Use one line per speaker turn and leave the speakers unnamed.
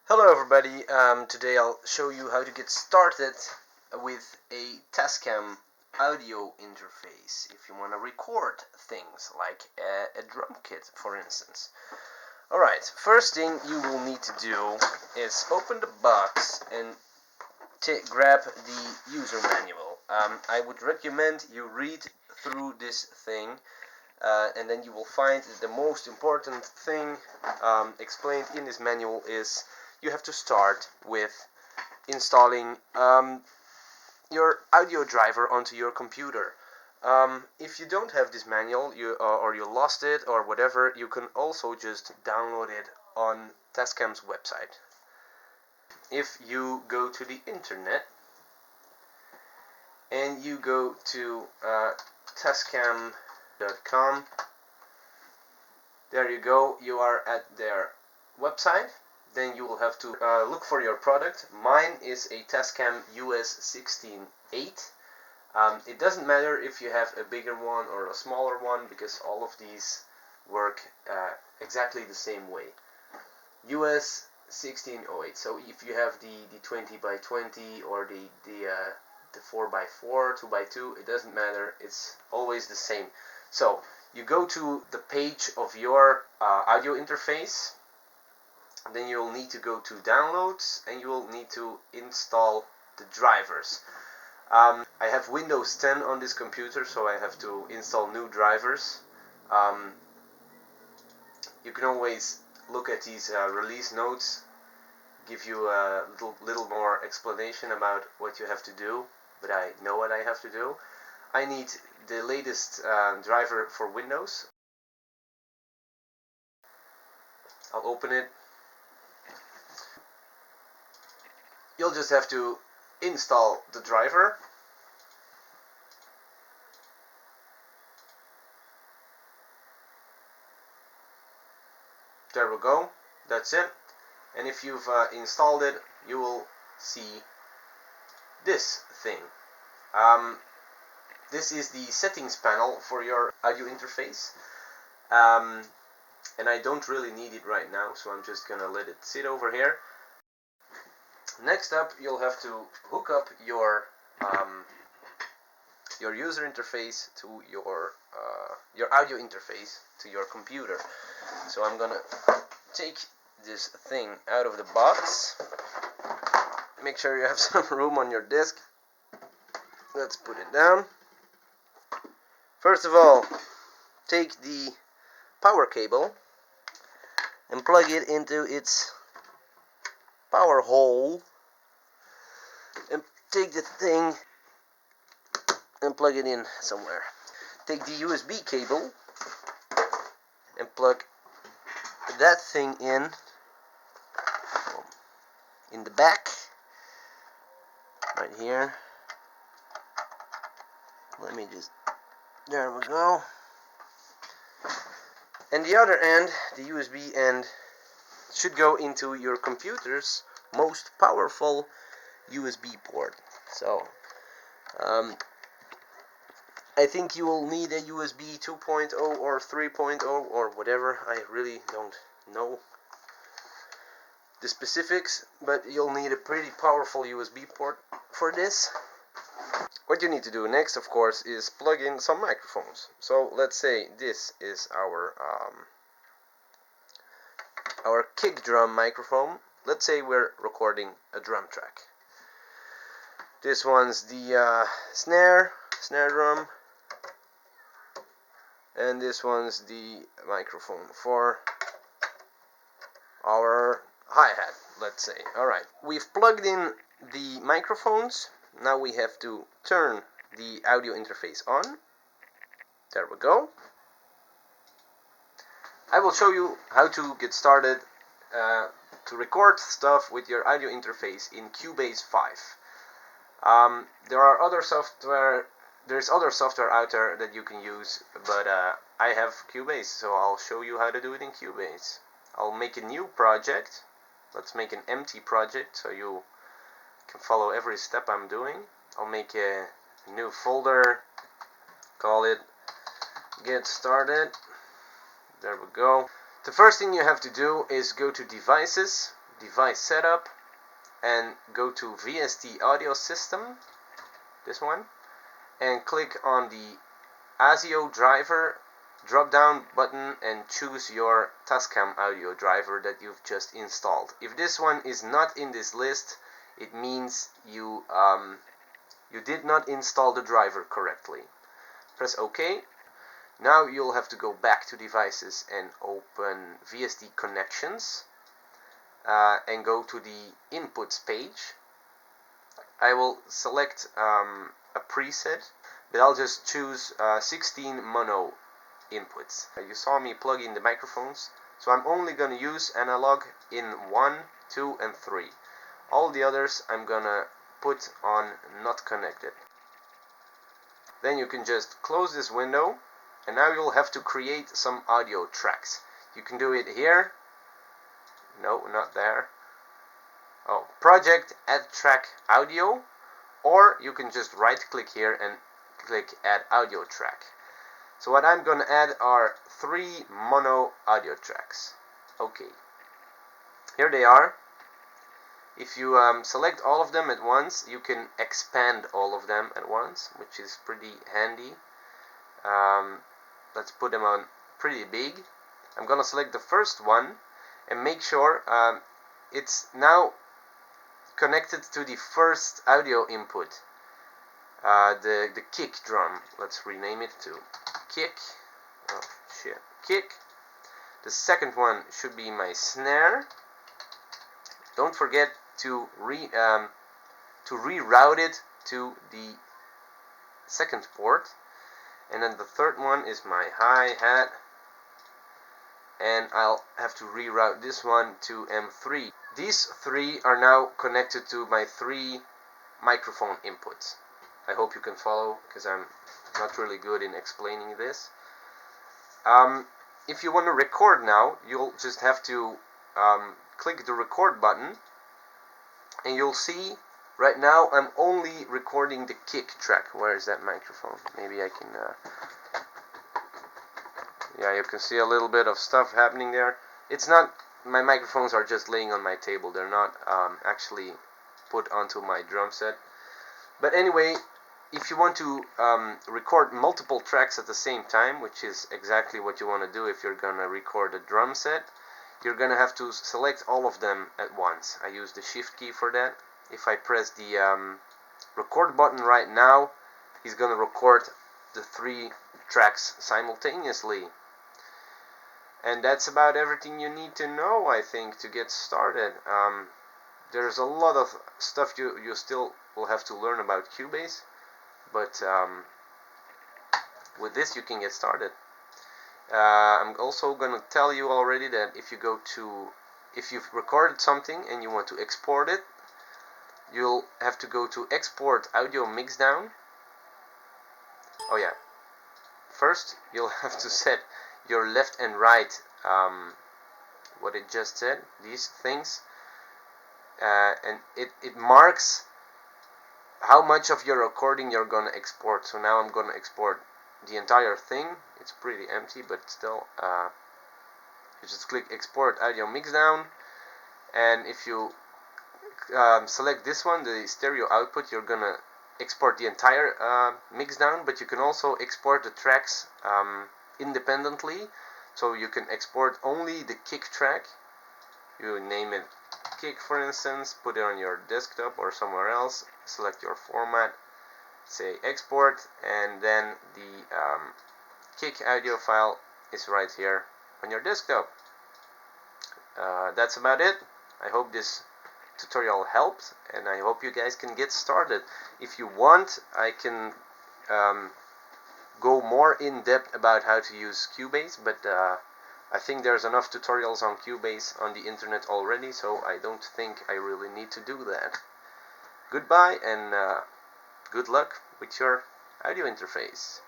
Hello everybody, today I'll show you how to get started with a Tascam Audio Interface if you want to record things like a drum kit, for instance. Alright, first thing you will need to do is open the box and grab the user manual. I would recommend you read through this thing and then you will find that the most important thing explained in this manual is you have to start with installing your audio driver onto your computer. If you don't have this manual or you lost it or whatever, you can also just download it on Tascam's website. If you go to the internet and you go to Tascam.com, there you go, you are at their website. Then you will have to look for your product. Mine is a Tascam US 16.8. It doesn't matter if you have a bigger one or a smaller one, because all of these work exactly the same way. US 16.08. So if you have the 20x20 or the 4x4, 2x2, it doesn't matter. It's always the same. So you go to the page of your audio interface. Then you will need to go to downloads and you will need to install the drivers. I have Windows 10 on this computer, so I have to install new drivers. You can always look at these release notes, give you a little more explanation about what you have to do, but I know what I have to do. I need the latest driver for Windows. I'll open it. You'll just have to install the driver. There we go. That's it. And if you've installed it, you will see this thing. This is the settings panel for your audio interface. And I don't really need it right now, so I'm just gonna let it sit over here. Next up, you'll have to hook up your user interface to your audio interface to your computer. So I'm gonna take this thing out of the box. Make sure you have some room on your disk. Let's put it down. First of all, take the power cable and plug it into its power hole, and take the thing and plug it in somewhere. Take the USB cable and plug that thing in the back, right here. There we go. And the other end, the USB end, should go into your computer's most powerful USB port. So I think you will need a USB 2.0 or 3.0 or whatever. I really don't know the specifics, but you'll need a pretty powerful USB port for this. What you need to do next, of course, is plug in some microphones. So let's say this is our kick drum microphone. Let's say we're recording a drum track. This one's the snare drum, and this one's the microphone for our hi-hat, let's say. Alright, we've plugged in the microphones. Now we have to turn the audio interface on. There we go. I will show you how to get started to record stuff with your audio interface in Cubase 5. There's other software out there that you can use, but I have Cubase, so I'll show you how to do it in Cubase. I'll make a new project. Let's make an empty project so you can follow every step I'm doing. I'll make a new folder, call it Get Started. There we go. The first thing you have to do is go to Devices, device setup and go to VST audio system, this one, and click on the ASIO driver drop down button and choose your Tascam audio driver that you've just installed. If this one is not in this list, it means you did not install the driver correctly. Press OK. Now you'll have to go back to devices and open VST connections and go to the inputs page. I will select a preset, but I'll just choose 16 mono inputs. You saw me plug in the microphones, so I'm only going to use analog in 1, 2 and 3. All the others I'm gonna put on not connected. Then you can just close this window, and now you'll have to create some audio tracks. You can do it here. No, not there. Oh, project, add track audio, or you can just right click here and click add audio track. So what I'm gonna add are 3 mono audio tracks. Okay, here they are. If you select all of them at once, you can expand all of them at once, which is pretty handy. Let's put them on pretty big. I'm gonna select the first one and make sure it's now connected to the first audio input, the kick drum. Let's rename it to kick. Oh shit, kick. The second one should be my snare. Don't forget to reroute it to the second port. And then the third one is my hi-hat, and I'll have to reroute this one to M3. These 3 are now connected to my 3 microphone inputs. I hope you can follow, because I'm not really good in explaining this. If you want to record now, you'll just have to click the record button, and you'll see right now I'm only recording the kick track. Where is that microphone? Maybe I can yeah, you can see a little bit of stuff happening there. It's not, my microphones are just laying on my table. They're not actually put onto my drum set. But anyway, if you want to record multiple tracks at the same time, which is exactly what you want to do if you're gonna record a drum set, you're gonna have to select all of them at once. I use the shift key for that. If I press the record button right now, he's gonna record the 3 tracks simultaneously. And that's about everything you need to know, I think, to get started. There's a lot of stuff you still will have to learn about Cubase, but with this you can get started. I'm also going to tell you already that if you've recorded something and you want to export it, you'll have to go to Export Audio Mixdown. Oh yeah, first you'll have to set your left and right, what it just said, these things, and it marks how much of your recording you're gonna export. So now I'm gonna export the entire thing. It's pretty empty, but still, you just click Export Audio Mixdown, and if you select this one, the stereo output, you're gonna export the entire mixdown, but you can also export the tracks independently. So you can export only the kick track. You name it kick, for instance, put it on your desktop or somewhere else, select your format, say export, and then the kick audio file is right here on your desktop. That's about it. I hope this tutorial helped, and I hope you guys can get started. If you want, I can go more in depth about how to use Cubase, but I think there's enough tutorials on Cubase on the internet already, so I don't think I really need to do that. Goodbye, and good luck with your audio interface.